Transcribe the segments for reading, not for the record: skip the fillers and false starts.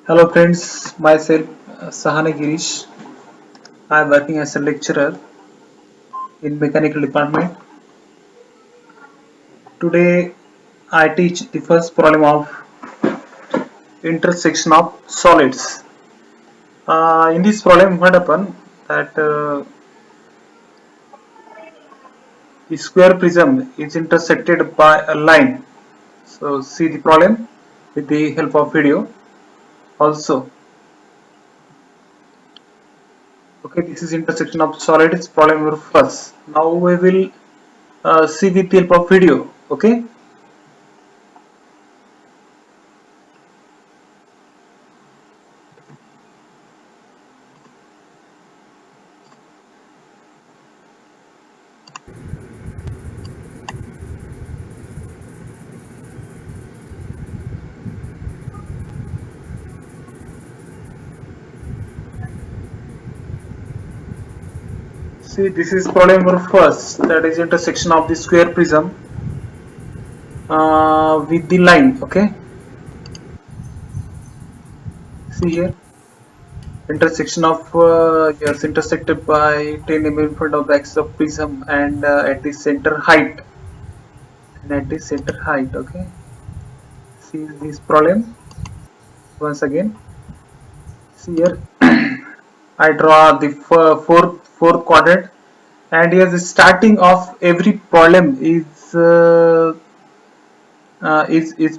Hello friends, myself Sahana Girish. I am working as a lecturer in mechanical department. Today I teach the first problem of intersection of solids. In this problem what happened that the square prism is intersected by a line. So see the problem with the help of video also. Okay, this is intersection of solids problem number first. Now we will see with the help of video. Okay. See, this is problem number first, that is intersection of the square prism with the line. Okay, see here, intersection of yes, intersected by 10 mm in front of the axis of prism and at the center height. And at the center height. Okay, see this problem once again. See here, I draw the fourth quadrant, and here the starting of every problem is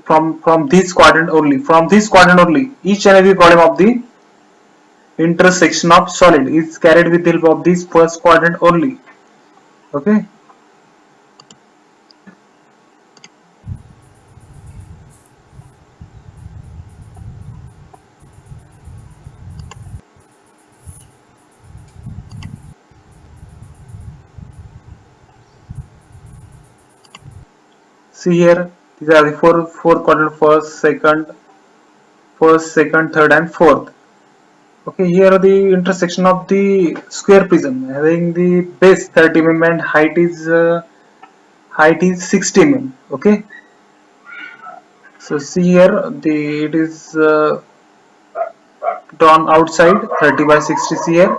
from this quadrant only. From this quadrant only, each and every problem of the intersection of solid is carried with the help of this first quadrant only. Okay. See here, these are the four quadrant: first, second, third, and fourth. Okay, here are the intersection of the square prism having the base 30 mm and height is 60 mm. Okay, so see here it is drawn outside 30 by 60. See here,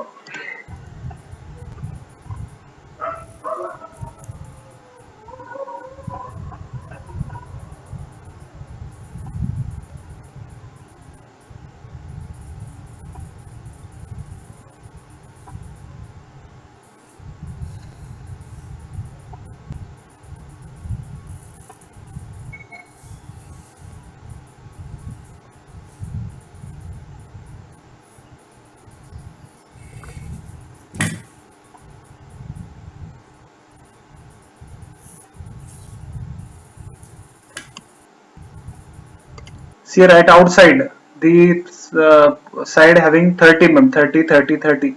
see right outside the side having 30 mm, 30 30 30,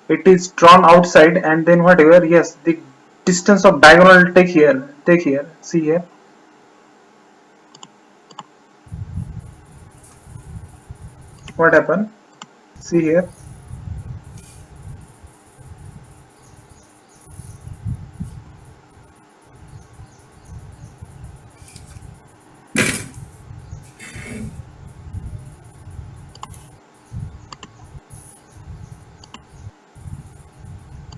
it is drawn outside, and then whatever, yes, the distance of diagonal take here, see here, what happened, see here,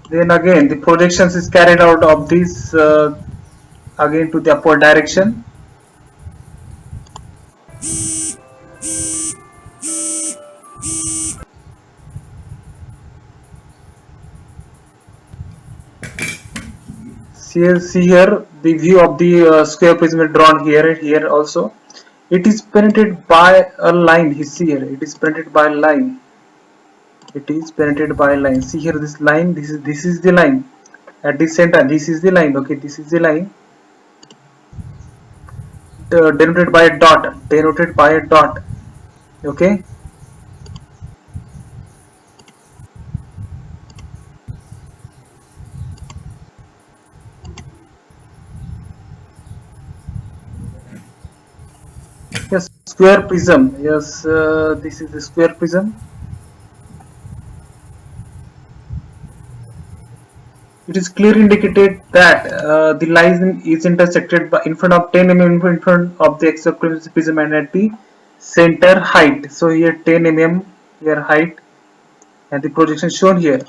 then again the projections is carried out of this again to the upward direction. See here the view of the square prism is drawn here and here also. It is penetrated by a line. See here, it is penetrated by a line. It is penetrated by a line. See here, this line, this is the line at the center. This is the line. Okay, this is the line denoted by a dot. Denoted by a dot. Okay. Yes, square prism. Yes, this is the square prism. It is clearly indicated that the line is intersected by in front of 10 mm in front of the axis of prism and at the center height. So here 10 mm here height, and the projection shown here.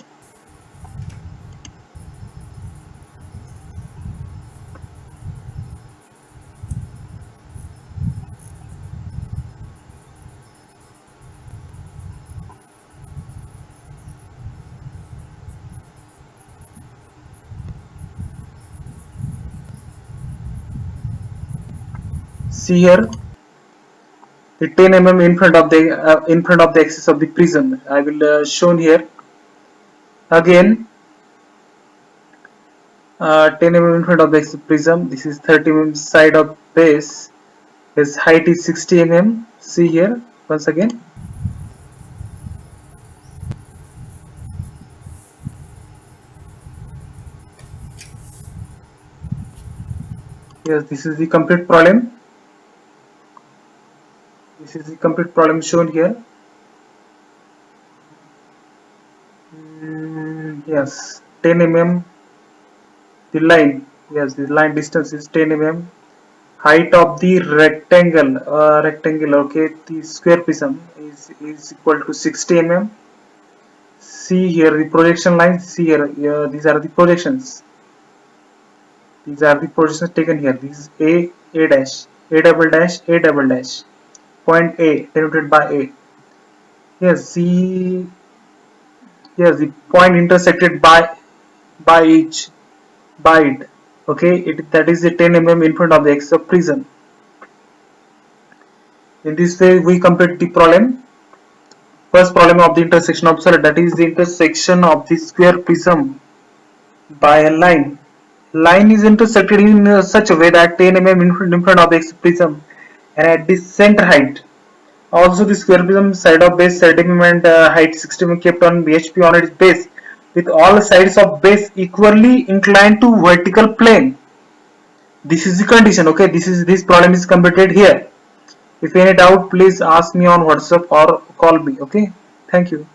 See here the 10 mm in front of the axis of the prism. I will shown here again. 10 mm in front of the axis of prism. This is 30 mm side of base. Its height is 60 mm. See here once again. Yes, this is the complete problem. This is the complete problem shown here. Yes, 10 mm. The line. Yes, the line distance is 10 mm. Height of the rectangle. Okay, the square prism is equal to 60 mm. See here the projection lines. See here. These are the projections. These are the projections taken here. This is A dash, A double dash, A double dash. Point A denoted by A. Yes, the the point intersected by each by it. Okay, that is the 10 mm in front of the axis of prism. In this way, we complete the problem. First problem of the intersection of solid, that is the intersection of the square prism by a line. Line is intersected in such a way that 10 mm in front of the prism and at the center height. Also, the square prism side of base 30 mm and height 60 mm kept on BHP on its base, with all sides of base equally inclined to vertical plane. This is the condition. Okay, this problem is completed here. If any doubt, please ask me on WhatsApp or call me. Okay, thank you.